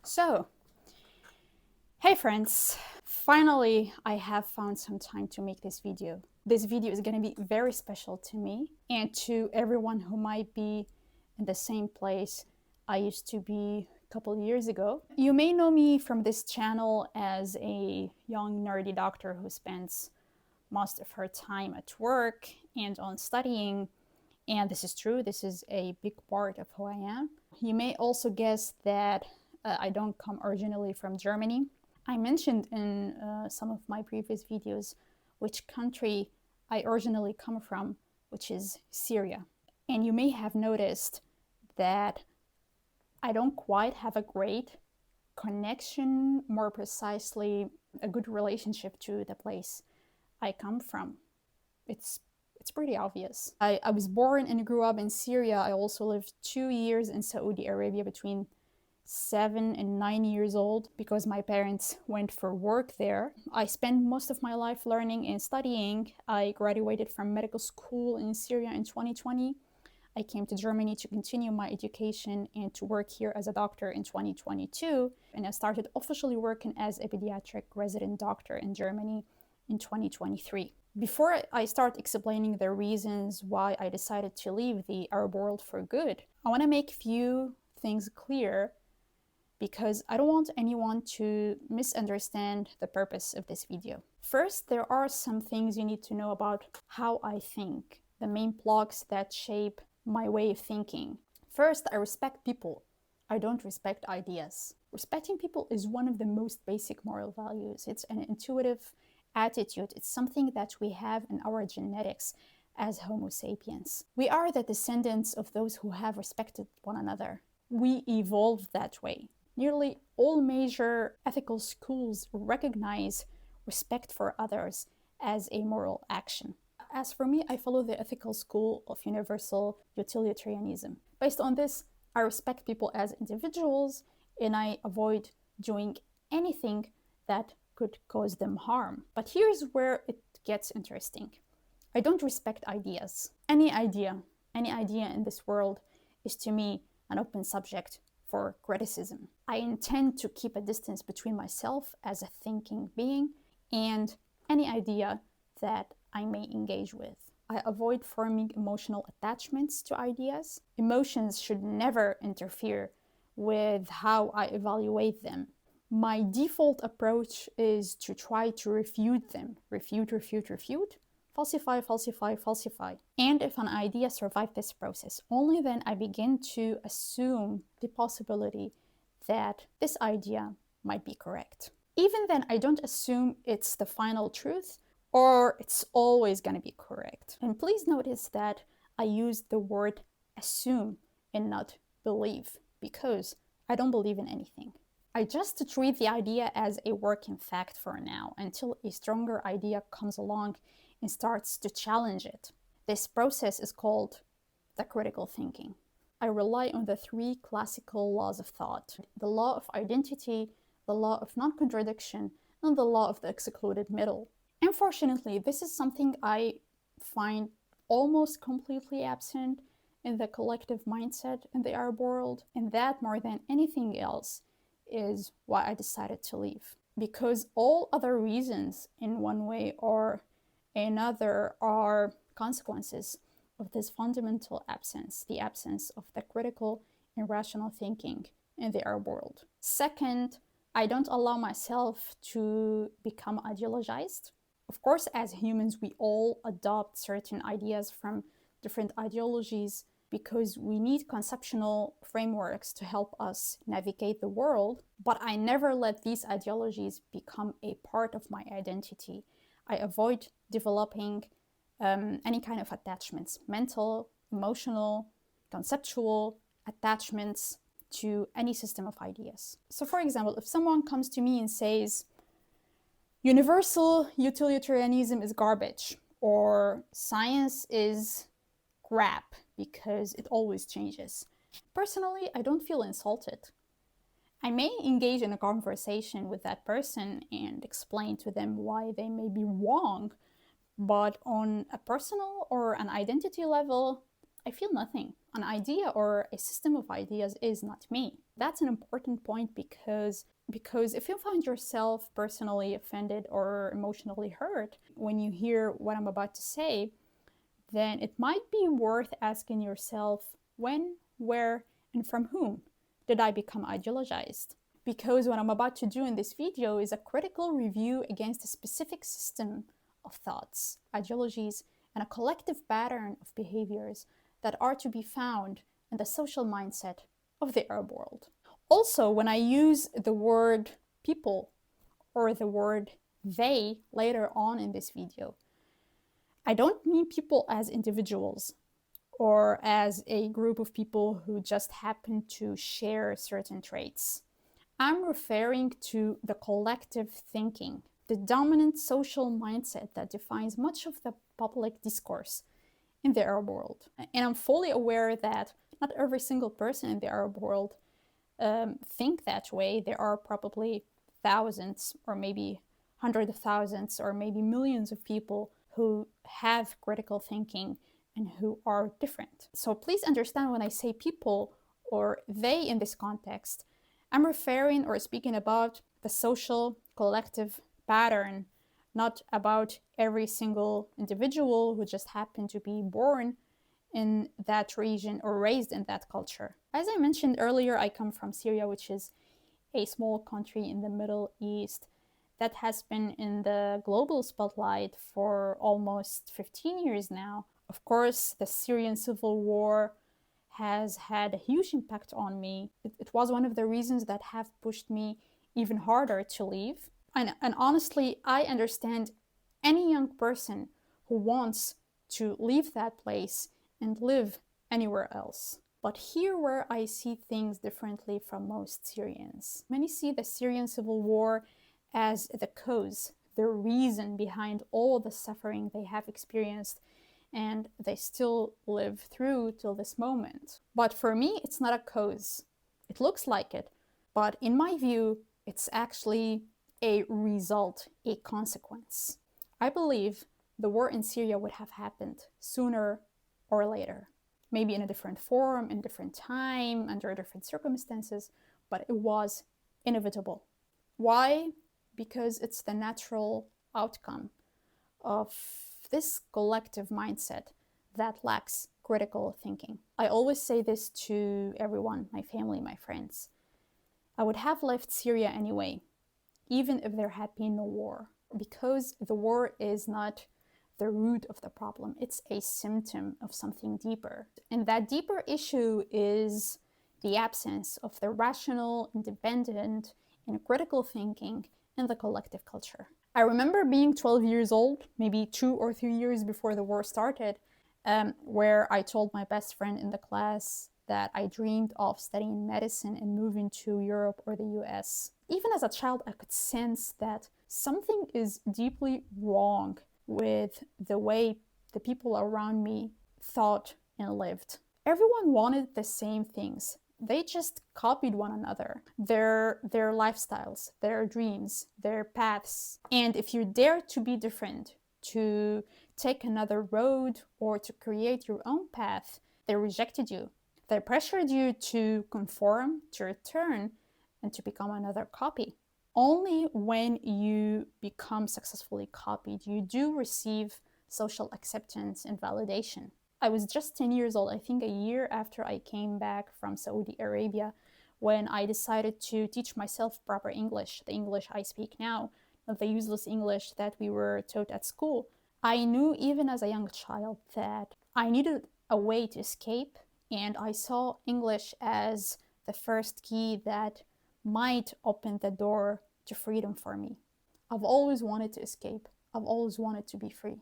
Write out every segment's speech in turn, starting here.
So, hey friends, finally I have found some time to make this video. This video is going to be very special to me and to everyone who might be in the same place I used to be a couple of years ago. You may know me from this channel as a young nerdy doctor who spends most of her time at work and on studying. And this is true, this is a big part of who I am. You may also guess that I don't come originally from Germany. I mentioned in some of my previous videos which country I originally come from, which is Syria. And you may have noticed that I don't quite have a great connection, more precisely, a good relationship to the place I come from. It's pretty obvious. I was born and grew up in Syria. I also lived 2 years in Saudi Arabia between 7 and 9 years old because my parents went for work there. I spent most of my life learning and studying. I graduated from medical school in Syria in 2020. I came to Germany to continue my education and to work here as a doctor in 2022. And I started officially working as a pediatric resident doctor in Germany in 2023. Before I start explaining the reasons why I decided to leave the Arab world for good, I want to make a few things clear because I don't want anyone to misunderstand the purpose of this video. First, there are some things you need to know about how I think, the main blocks that shape my way of thinking. First, I respect people. I don't respect ideas. Respecting people is one of the most basic moral values. It's an intuitive attitude. It's something that we have in our genetics as Homo sapiens. We are the descendants of those who have respected one another. We evolved that way. Nearly all major ethical schools recognize respect for others as a moral action. As for me, I follow the ethical school of universal utilitarianism. Based on this, I respect people as individuals and I avoid doing anything that could cause them harm. But here's where it gets interesting. I don't respect ideas. Any idea in this world is to me an open subject for criticism. I intend to keep a distance between myself as a thinking being and any idea that I may engage with. I avoid forming emotional attachments to ideas. Emotions should never interfere with how I evaluate them. My default approach is to try to refute them. Refute, falsify, falsify, falsify. And if an idea survives this process, only then I begin to assume the possibility that this idea might be correct. Even then, I don't assume it's the final truth or it's always going to be correct. And please notice that I use the word assume and not believe because I don't believe in anything. I just treat the idea as a working fact for now until a stronger idea comes along and starts to challenge it. This process is called the critical thinking. I rely on the 3 classical laws of thought: the law of identity, the law of non-contradiction, and the law of the excluded middle. Unfortunately, this is something I find almost completely absent in the collective mindset in the Arab world, and that more than anything else is why I decided to leave. Because all other reasons in one way or another are consequences of this fundamental absence, the absence of the critical and rational thinking in the Arab world. Second, I don't allow myself to become ideologized. Of course, as humans, we all adopt certain ideas from different ideologies because we need conceptual frameworks to help us navigate the world, but I never let these ideologies become a part of my identity. I avoid developing any kind of attachments, mental, emotional, conceptual attachments to any system of ideas. So for example, if someone comes to me and says, universal utilitarianism is garbage, or science is crap because it always changes. Personally, I don't feel insulted. I may engage in a conversation with that person and explain to them why they may be wrong, but on a personal or an identity level, I feel nothing. An idea or a system of ideas is not me. That's an important point because if you find yourself personally offended or emotionally hurt when you hear what I'm about to say, then it might be worth asking yourself when, where, and from whom did I become ideologized? Because what I'm about to do in this video is a critical review against a specific system of thoughts, ideologies, and a collective pattern of behaviors that are to be found in the social mindset of the Arab world. Also, when I use the word people or the word they later on in this video, I don't mean people as individuals or as a group of people who just happen to share certain traits. I'm referring to the collective thinking, the dominant social mindset that defines much of the public discourse in the Arab world. And I'm fully aware that not every single person in the Arab world think that way. There are probably thousands or maybe hundreds of thousands or maybe millions of people who have critical thinking and who are different. So please understand when I say people or they in this context, I'm referring or speaking about the social collective pattern, not about every single individual who just happened to be born in that region or raised in that culture. As I mentioned earlier, I come from Syria, which is a small country in the Middle East that has been in the global spotlight for almost 15 years now. Of course, the Syrian civil war has had a huge impact on me. It was one of the reasons that have pushed me even harder to leave. And honestly, I understand any young person who wants to leave that place and live anywhere else. But here where I see things differently from most Syrians. Many see the Syrian civil war as the cause, the reason behind all the suffering they have experienced and they still live through till this moment. But for me, it's not a cause. It looks like it, but in my view, it's actually a result, a consequence. I believe the war in Syria would have happened sooner or later, maybe in a different form, in a different time, under different circumstances, but it was inevitable. Why? Because it's the natural outcome of this collective mindset that lacks critical thinking. I always say this to everyone, my family, my friends. I would have left Syria anyway, even if there had been no war, because the war is not the root of the problem. It's a symptom of something deeper. And that deeper issue is the absence of the rational, independent, and critical thinking in the collective culture. I remember being 12 years old, maybe 2 or 3 years before the war started, where I told my best friend in the class that I dreamed of studying medicine and moving to Europe or the US. Even as a child, I could sense that something is deeply wrong with the way the people around me thought and lived. Everyone wanted the same things. They just copied one another, their lifestyles, their dreams, their paths. And if you dare to be different, to take another road or to create your own path, they rejected you. They pressured you to conform, to return, and to become another copy. Only when you become successfully copied, you do receive social acceptance and validation. I was just 10 years old, I think a year after I came back from Saudi Arabia, when I decided to teach myself proper English, the English I speak now, not the useless English that we were taught at school. I knew even as a young child that I needed a way to escape, and I saw English as the first key that might open the door to freedom for me. I've always wanted to escape. I've always wanted to be free.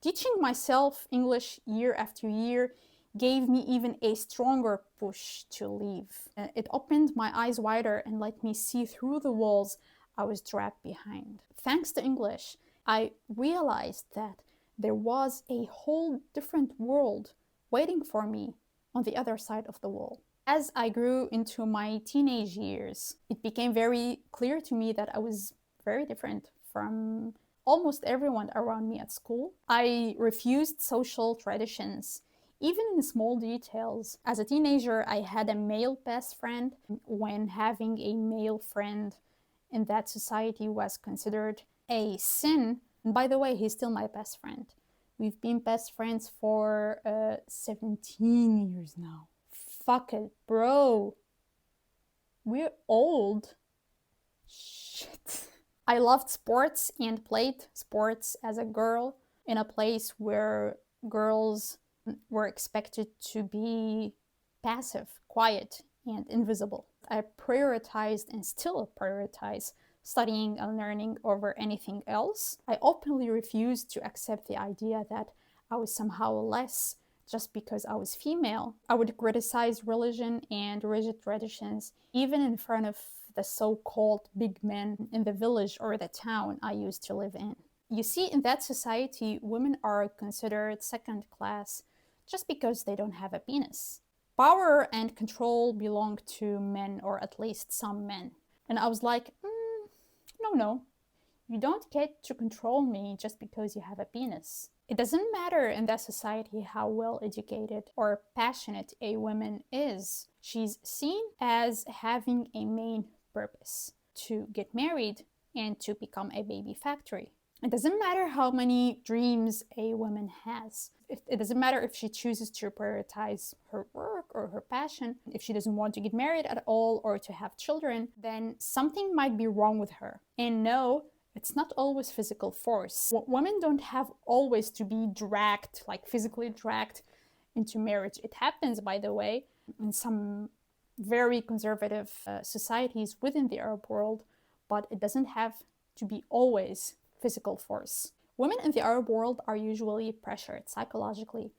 Teaching myself English year after year gave me even a stronger push to leave. It opened my eyes wider and let me see through the walls I was trapped behind. Thanks to English, I realized that there was a whole different world waiting for me on the other side of the wall. As I grew into my teenage years, it became very clear to me that I was very different from almost everyone around me at school. I refused social traditions, even in small details. As a teenager, I had a male best friend. When having a male friend in that society was considered a sin, and by the way, he's still my best friend. We've been best friends for 17 years now. Fuck it, bro. We're old. Shit. I loved sports and played sports as a girl in a place where girls were expected to be passive, quiet, and invisible. I prioritized and still prioritize studying and learning over anything else. I openly refused to accept the idea that I was somehow less just because I was female. I would criticize religion and rigid traditions, even in front of the so-called big men in the village or the town I used to live in. You see, in that society, women are considered second class just because they don't have a penis. Power and control belong to men, or at least some men. And I was like, no, you don't get to control me just because you have a penis. It doesn't matter in that society how well educated or passionate a woman is. She's seen as having a main purpose: to get married and to become a baby factory. It doesn't matter how many dreams a woman has. It doesn't matter if she chooses to prioritize her work or her passion. If she doesn't want to get married at all or to have children, then something might be wrong with her. And no, it's not always physical force. Women don't have always to be dragged, like physically dragged into marriage. It happens, by the way, in some very conservative societies within the Arab world, but it doesn't have to be always physical force. Women in the Arab world are usually pressured psychologically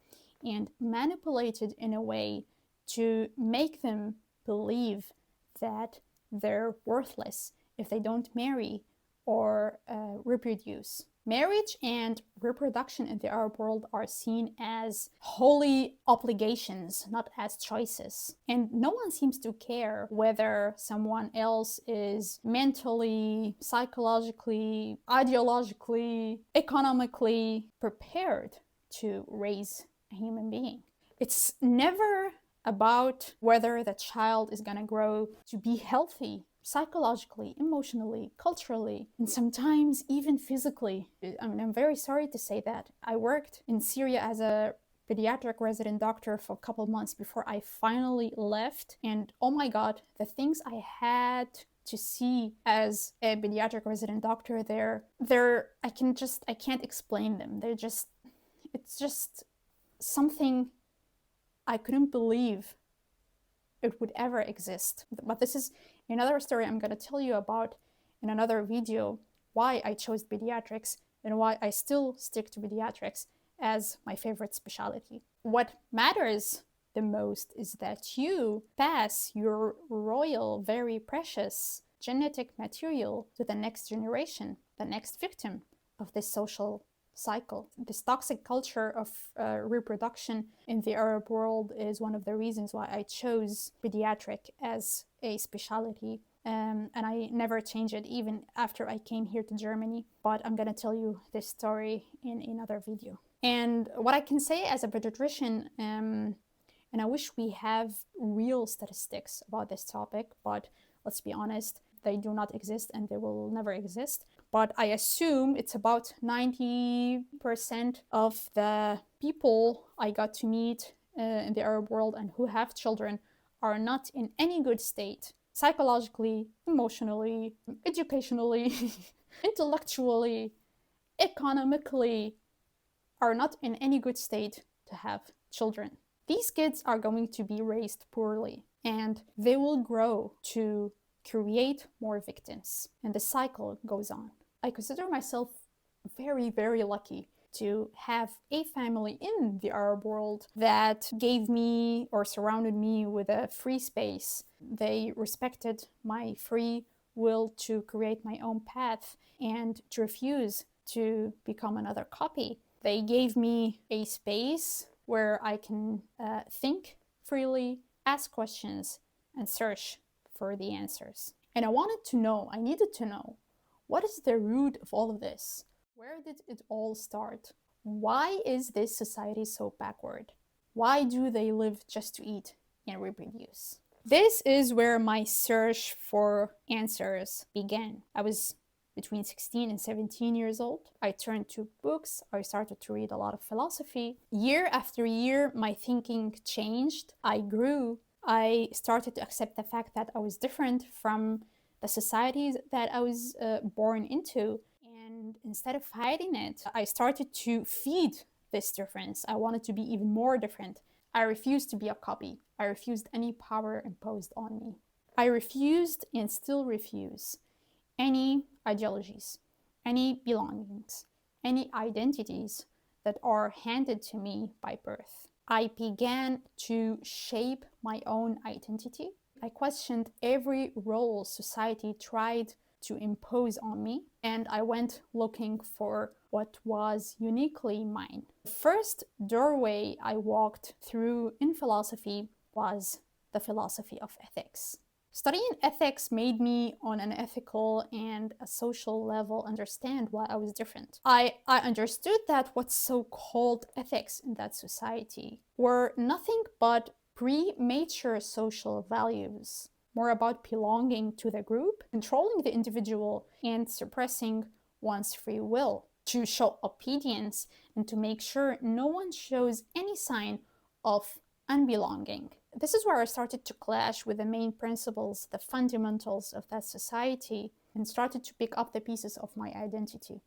and manipulated in a way to make them believe that they're worthless if they don't marry or reproduce. Marriage and reproduction in the Arab world are seen as holy obligations, not as choices. And no one seems to care whether someone else is mentally, psychologically, ideologically, economically prepared to raise a human being. It's never about whether the child is going to grow to be healthy psychologically, emotionally, culturally, and sometimes even physically. I'm very sorry to say that. I worked in Syria as a pediatric resident doctor for a couple months before I finally left. And oh my God, the things I had to see as a pediatric resident doctor I can't explain them. It's just something I couldn't believe it would ever exist. But this is another story I'm going to tell you about in another video, why I chose pediatrics and why I still stick to pediatrics as my favorite specialty. What matters the most is that you pass your royal, very precious genetic material to the next generation, the next victim of this social cycle. This toxic culture of reproduction in the Arab world is one of the reasons why I chose pediatric as a specialty. And I never changed it even after I came here to Germany. But I'm going to tell you this story in another video. And what I can say as a pediatrician, and I wish we have real statistics about this topic, but let's be honest, they do not exist and they will never exist. But I assume it's about 90% of the people I got to meet in the Arab world and who have children are not in any good state, psychologically, emotionally, educationally, intellectually, economically, are not in any good state to have children. These kids are going to be raised poorly and they will grow to create more victims, and the cycle goes on. I consider myself very, very lucky to have a family in the Arab world that gave me or surrounded me with a free space. They respected my free will to create my own path and to refuse to become another copy. They gave me a space where I can think freely, ask questions, and search for the answers. And I needed to know, what is the root of all of this? Where did it all start? Why is this society so backward? Why do they live just to eat and reproduce? This is where my search for answers began. I was between 16 and 17 years old. I turned to books. I started to read a lot of philosophy. Year after year, my thinking changed. I grew. I started to accept the fact that I was different from the societies that I was born into. And instead of hiding it, I started to feed this difference. I wanted to be even more different. I refused to be a copy. I refused any power imposed on me. I refused and still refuse any ideologies, any belongings, any identities that are handed to me by birth. I began to shape my own identity. I questioned every role society tried to impose on me, and I went looking for what was uniquely mine. The first doorway I walked through in philosophy was the philosophy of ethics. Studying ethics made me, on an ethical and a social level, understand why I was different. I understood that what's so-called ethics in that society were nothing but premature social values, more about belonging to the group, controlling the individual, and suppressing one's free will, to show obedience and to make sure no one shows any sign of unbelonging. This is where I started to clash with the main principles, the fundamentals of that society, and started to pick up the pieces of my identity.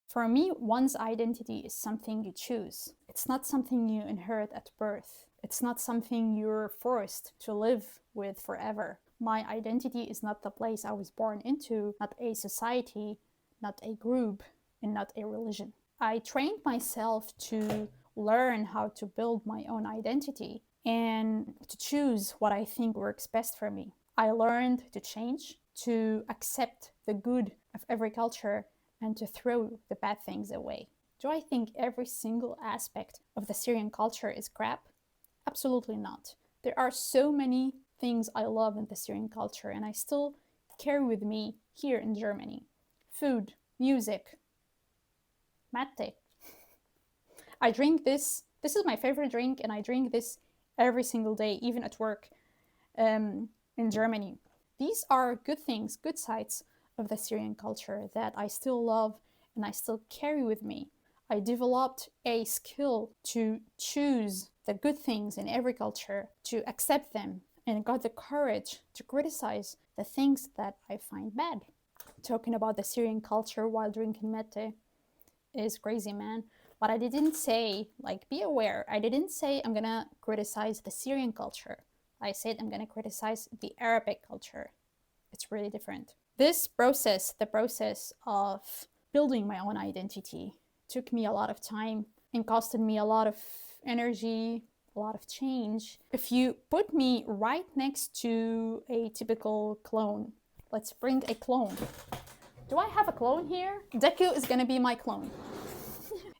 For me, one's identity is something you choose. It's not something you inherit at birth. It's not something you're forced to live with forever. My identity is not the place I was born into, not a society, not a group, and not a religion. I trained myself to learn how to build my own identity and to choose what I think works best for me. I learned to change, to accept the good of every culture, and to throw the bad things away. Do I think every single aspect of the Syrian culture is crap? Absolutely not. There are so many things I love in the Syrian culture, and I still carry with me here in Germany. Food, music, mate. I drink this. This is my favorite drink, and I drink this every single day, even at work in Germany. These are good things, good sides of the Syrian culture that I still love and I still carry with me. I developed a skill to choose the good things in every culture, to accept them, and got the courage to criticize the things that I find bad. Talking about the Syrian culture while drinking mate is crazy, man. But I didn't say, like, be aware, I didn't say I'm gonna criticize the Syrian culture. I said I'm gonna criticize the Arabic culture. It's really different. This process, the process of building my own identity, took me a lot of time and costed me a lot of energy, a lot of change. If you put me right next to a typical clone, let's bring a clone. Do I have a clone here? Deku is gonna be my clone.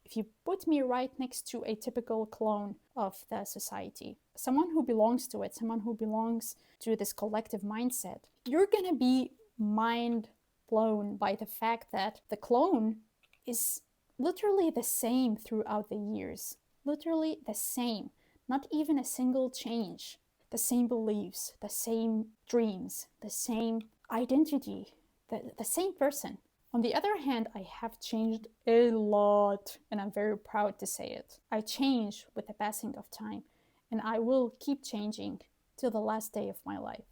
If you put me right next to a typical clone of the society, someone who belongs to it, someone who belongs to this collective mindset, you're gonna be mind blown by the fact that the clone is literally the same throughout the years. Literally the same. Not even a single change. The same beliefs, the same dreams, the same identity, the same person. On the other hand, I have changed a lot, and I'm very proud to say it. I change with the passing of time, and I will keep changing till the last day of my life.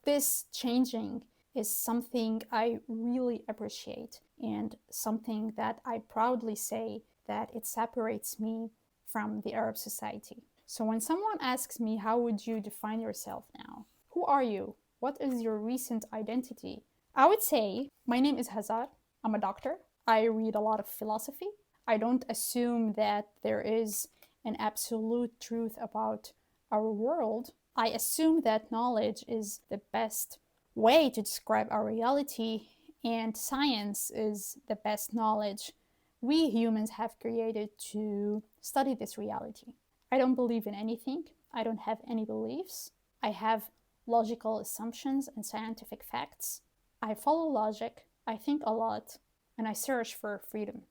This changing is something I really appreciate, and something that I proudly say that it separates me from the Arab society. So when someone asks me, how would you define yourself now? Who are you? What is your recent identity? I would say, my name is Hazar. I'm a doctor. I read a lot of philosophy. I don't assume that there is an absolute truth about our world. I assume that knowledge is the best way to describe our reality, and science is the best knowledge we humans have created to study this reality. I don't believe in anything. I don't have any beliefs. I have logical assumptions and scientific facts. I follow logic. I think a lot, and I search for freedom.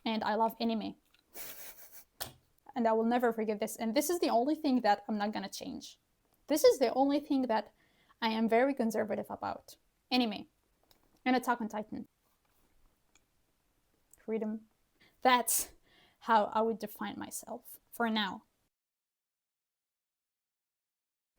And I love anime. and I will never forget this. And this is the only thing that I'm not gonna change. This is the only thing that I am very conservative about. Anyway, an Attack on Titan. Freedom. That's how I would define myself for now.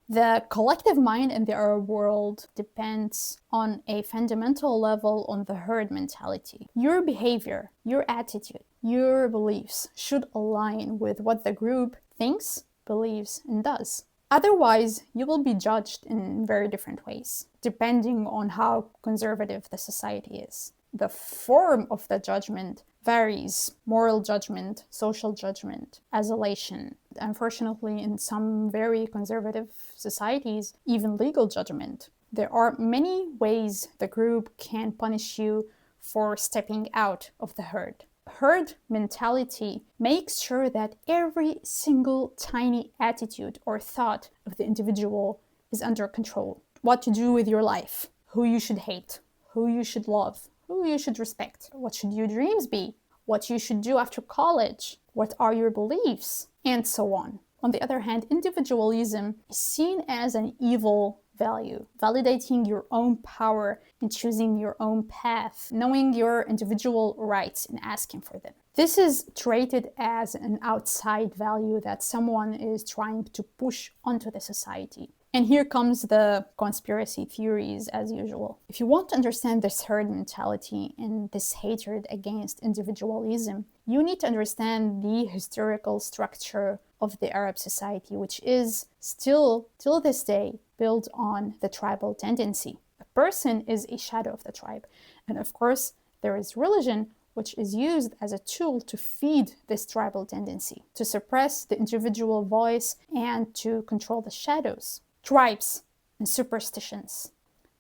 The collective mind in the Arab world depends on a fundamental level on the herd mentality. Your behavior, your attitude, your beliefs should align with what the group thinks, believes, and does. Otherwise, you will be judged in very different ways, depending on how conservative the society is. The form of the judgment varies: moral judgment, social judgment, isolation. Unfortunately, in some very conservative societies, even legal judgment. There are many ways the group can punish you for stepping out of the herd. Herd mentality makes sure that every single tiny attitude or thought of the individual is under control. What to do with your life, who you should hate, who you should love, who you should respect, what should your dreams be, what you should do after college, what are your beliefs, and so on. On the other hand, individualism is seen as an evil value, validating your own power and choosing your own path, knowing your individual rights and asking for them. This is treated as an outside value that someone is trying to push onto the society. And here comes the conspiracy theories as usual. If you want to understand this herd mentality and this hatred against individualism, you need to understand the historical structure of the Arab society, which is still, till this day, built on the tribal tendency. A person is a shadow of the tribe. And of course, there is religion, which is used as a tool to feed this tribal tendency, to suppress the individual voice and to control the shadows. Tribes and superstitions.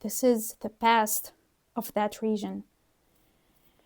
This is the past of that region.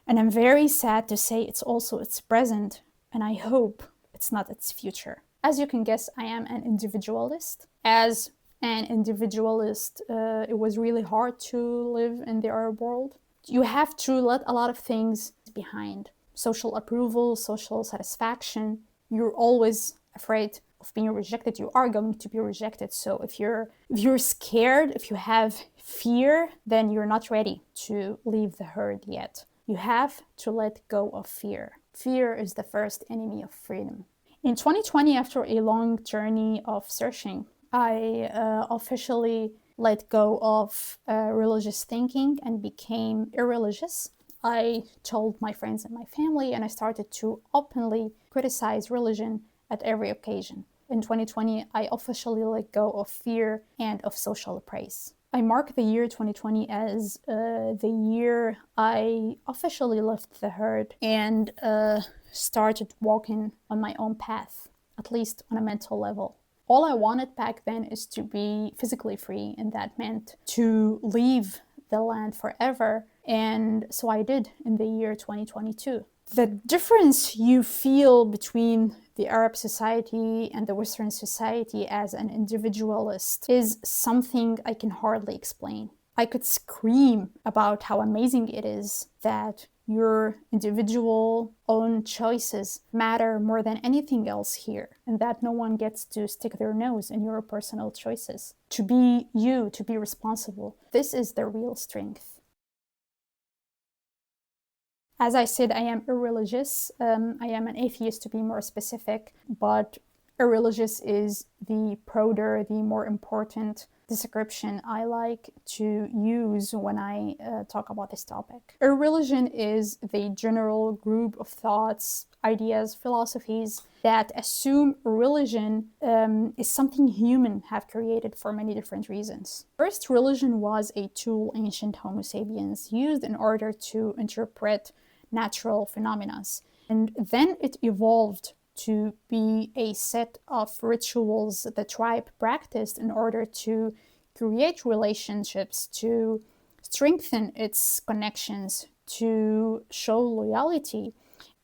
And I'm very sad to say it's also its present, and I hope it's not its future. As you can guess, I am an individualist. As an individualist, it was really hard to live in the Arab world. You have to let a lot of things behind. Social approval, social satisfaction. You're always afraid of being rejected. You are going to be rejected. So if you're scared, if you have fear, then you're not ready to leave the herd yet. You have to let go of fear. Fear is the first enemy of freedom. In 2020, after a long journey of searching, I officially let go of religious thinking and became irreligious. I told my friends and my family, and I started to openly criticize religion at every occasion. In 2020, I officially let go of fear and of social praise. I mark the year 2020 as the year I officially left the herd and started walking on my own path, at least on a mental level. All I wanted back then is to be physically free, and that meant to leave the land forever. And so I did in the year 2022. The difference you feel between the Arab society and the Western society as an individualist is something I can hardly explain. I could scream about how amazing it is that your individual own choices matter more than anything else here, and that no one gets to stick their nose in your personal choices. To be you, to be responsible, this is the real strength. As I said, I am irreligious. I am an atheist, to be more specific, but irreligious is the broader, the more important description I like to use when I talk about this topic. Irreligion is the general group of thoughts, ideas, philosophies that assume religion is something humans have created for many different reasons. First, religion was a tool ancient Homo sapiens used in order to interpret natural phenomena. And then it evolved to be a set of rituals the tribe practiced in order to create relationships, to strengthen its connections, to show loyalty.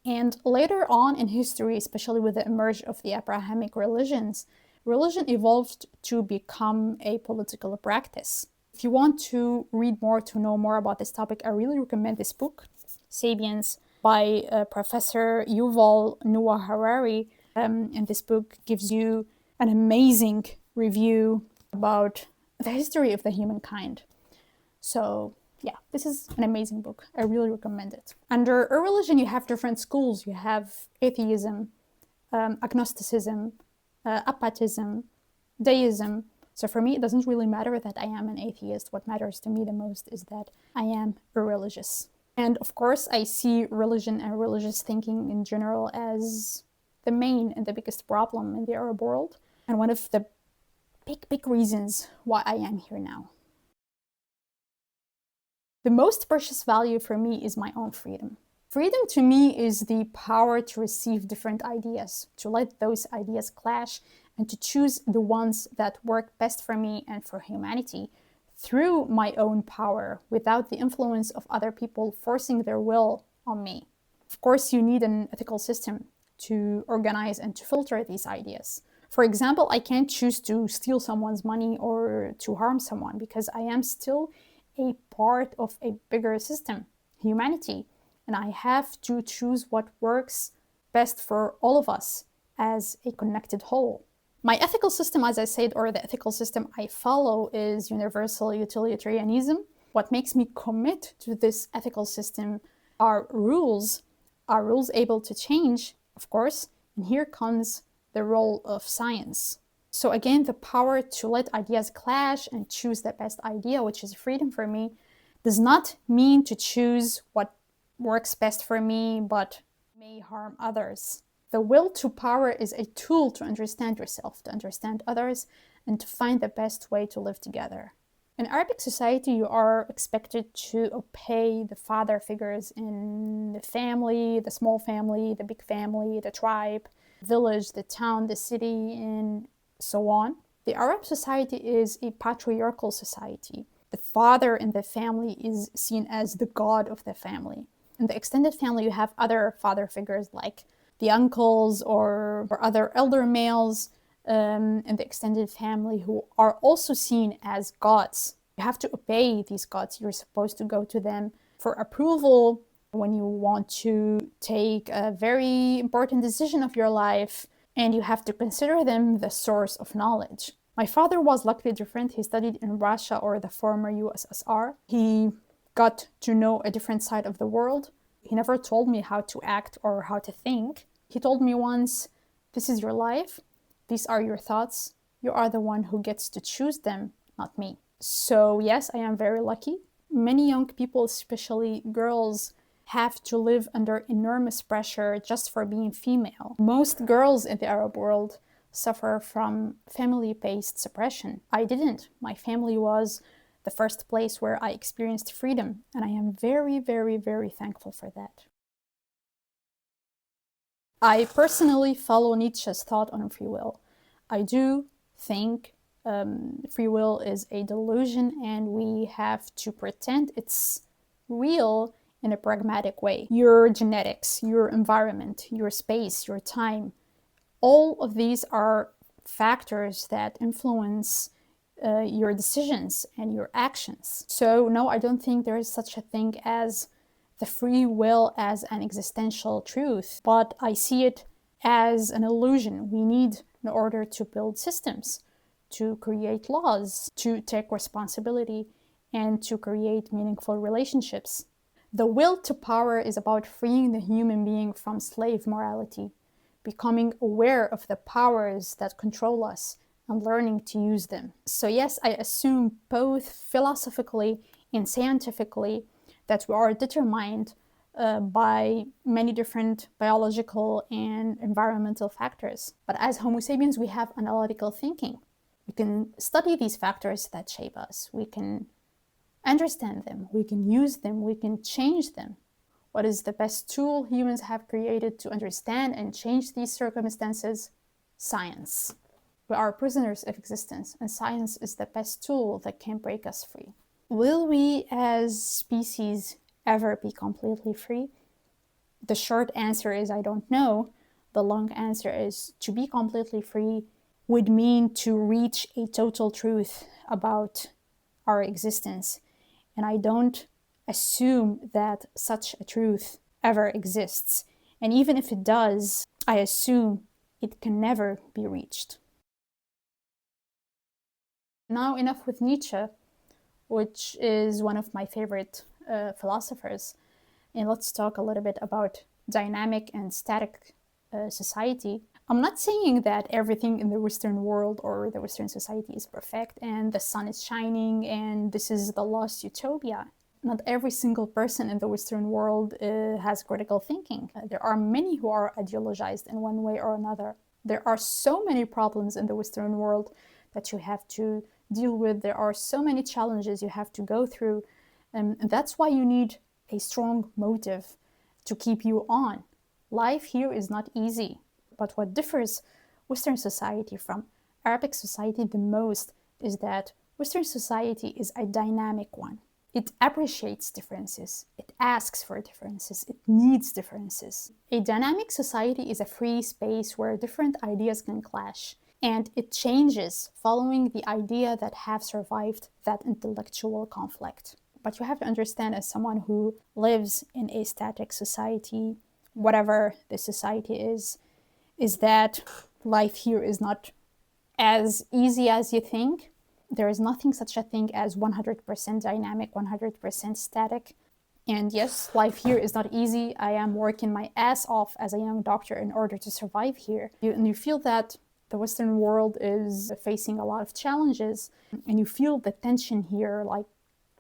And later on in history, especially with the emergence of the Abrahamic religions, religion evolved to become a political practice. If you want to read more, to know more about this topic, I really recommend this book, Sapiens, by Professor Yuval Noah Harari, And this book gives you an amazing review about the history of the humankind. So yeah, this is an amazing book. I really recommend it. Under a religion, you have different schools. You have atheism, agnosticism, apatism, deism. So for me, it doesn't really matter that I am an atheist. What matters to me the most is that I am irreligious. And of course, I see religion and religious thinking in general as the main and the biggest problem in the Arab world, and one of the big reasons why I am here now. The most precious value for me is my own freedom. Freedom to me is the power to receive different ideas, to let those ideas clash, and to choose the ones that work best for me and for humanity through my own power, without the influence of other people forcing their will on me. Of course, you need an ethical system to organize and to filter these ideas. For example, I can't choose to steal someone's money or to harm someone, because I am still a part of a bigger system, humanity, and I have to choose what works best for all of us as a connected whole. My ethical system, as I said, or the ethical system I follow, is universal utilitarianism. What makes me commit to this ethical system are rules able to change, of course, and here comes the role of science. So again, the power to let ideas clash and choose the best idea, which is freedom for me, does not mean to choose what works best for me, but may harm others. The will to power is a tool to understand yourself, to understand others, and to find the best way to live together. In Arabic society, you are expected to obey the father figures in the family, the small family, the big family, the tribe, village, the town, the city, and so on. The Arab society is a patriarchal society. The father in the family is seen as the god of the family. In the extended family, you have other father figures like the uncles or other elder males in the extended family who are also seen as gods. You have to obey these gods. You're supposed to go to them for approval when you want to take a very important decision of your life, and you have to consider them the source of knowledge. My father was luckily different. He studied in Russia, or the former USSR. He got to know a different side of the world. He never told me how to act or how to think. He told me once, this is your life, these are your thoughts, you are the one who gets to choose them, not me. So yes, I am very lucky. Many young people, especially girls, have to live under enormous pressure just for being female. Most girls in the Arab world suffer from family-based suppression. I didn't. My family was the first place where I experienced freedom, and I am very, very, very thankful for that. I personally follow Nietzsche's thought on free will. I do think free will is a delusion, and we have to pretend it's real in a pragmatic way. Your genetics, your environment, your space, your time, all of these are factors that influence your decisions and your actions. So no, I don't think there is such a thing as the free will as an existential truth, but I see it as an illusion we need in order to build systems, to create laws, to take responsibility, and to create meaningful relationships. The will to power is about freeing the human being from slave morality, becoming aware of the powers that control us, and learning to use them. So yes, I assume both philosophically and scientifically that we are determined by many different biological and environmental factors. But as Homo sapiens, we have analytical thinking. We can study these factors that shape us. We can understand them. We can use them. We can change them. What is the best tool humans have created to understand and change these circumstances? Science. We are prisoners of existence, and science is the best tool that can break us free. Will we as species ever be completely free? The short answer is I don't know. The long answer is to be completely free would mean to reach a total truth about our existence. And I don't assume that such a truth ever exists. And even if it does, I assume it can never be reached. Now enough with Nietzsche, which is one of my favorite philosophers, and let's talk a little bit about dynamic and static society. I'm not saying that everything in the Western world or the Western society is perfect and the sun is shining and this is the lost utopia. Not every single person in the Western world has critical thinking. There are many who are ideologized in one way or another. There are so many problems in the Western world that you have to deal with. There are so many challenges you have to go through. And that's why you need a strong motive to keep you on. Life here is not easy. But what differs Western society from Arabic society the most is that Western society is a dynamic one. It appreciates differences, it asks for differences, it needs differences. A dynamic society is a free space where different ideas can clash, and it changes following the idea that have survived that intellectual conflict. But you have to understand, as someone who lives in a static society, whatever the society is that life here is not as easy as you think. There is nothing such a thing as 100% dynamic, 100% static. And yes, life here is not easy. I am working my ass off as a young doctor in order to survive here. And you feel that the Western world is facing a lot of challenges, and you feel the tension here, like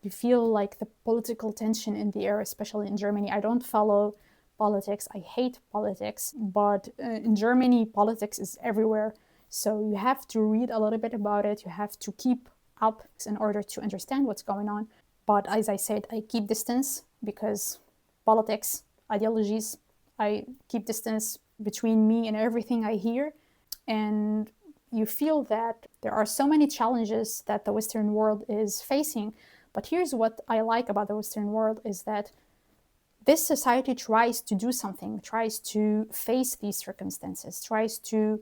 you feel like the political tension in the air, especially in Germany. I don't follow politics. I hate politics, but in Germany, politics is everywhere. So you have to read a little bit about it. You have to keep up in order to understand what's going on. But as I said, I keep distance because politics, ideologies, I keep distance between me and everything I hear. And you feel that there are so many challenges that the Western world is facing. But here's what I like about the Western world is that this society tries to do something, tries to face these circumstances, tries to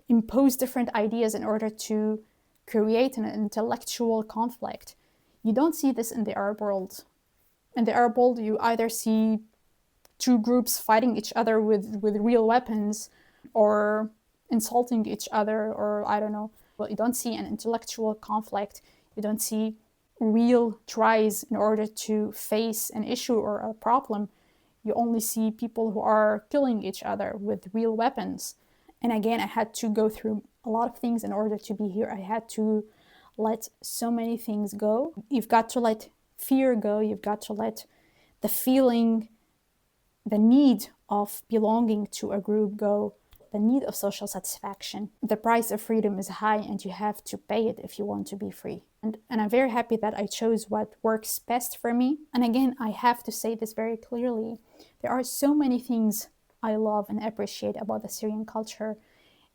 impose different ideas in order to create an intellectual conflict. You don't see this in the Arab world. In the Arab world, you either see two groups fighting each other with real weapons or insulting each other, or I don't know. Well, you don't see an intellectual conflict. You don't see real tries in order to face an issue or a problem. You only see people who are killing each other with real weapons. And again, I had to go through a lot of things in order to be here. I had to let so many things go. You've got to let fear go. You've got to let the feeling, the need of belonging to a group go, the need of social satisfaction. The price of freedom is high and you have to pay it if you want to be free. And I'm very happy that I chose what works best for me. And again, I have to say this very clearly. There are so many things I love and appreciate about the Syrian culture,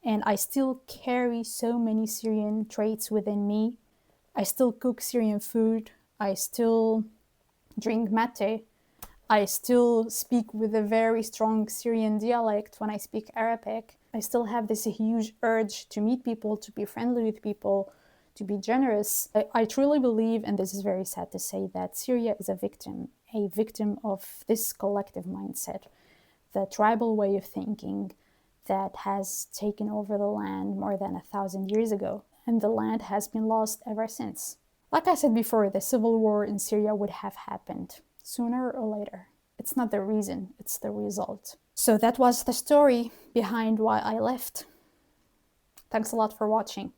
and I still carry so many Syrian traits within me. I still cook Syrian food. I still drink mate. I still speak with a very strong Syrian dialect when I speak Arabic. I still have this huge urge to meet people, to be friendly with people, to be generous. I truly believe, and this is very sad to say, that Syria is a victim of this collective mindset, the tribal way of thinking that has taken over the land more than 1,000 years ago, and the land has been lost ever since. Like I said before, the civil war in Syria would have happened sooner or later. It's not the reason, it's the result. So that was the story behind why I left. Thanks a lot for watching.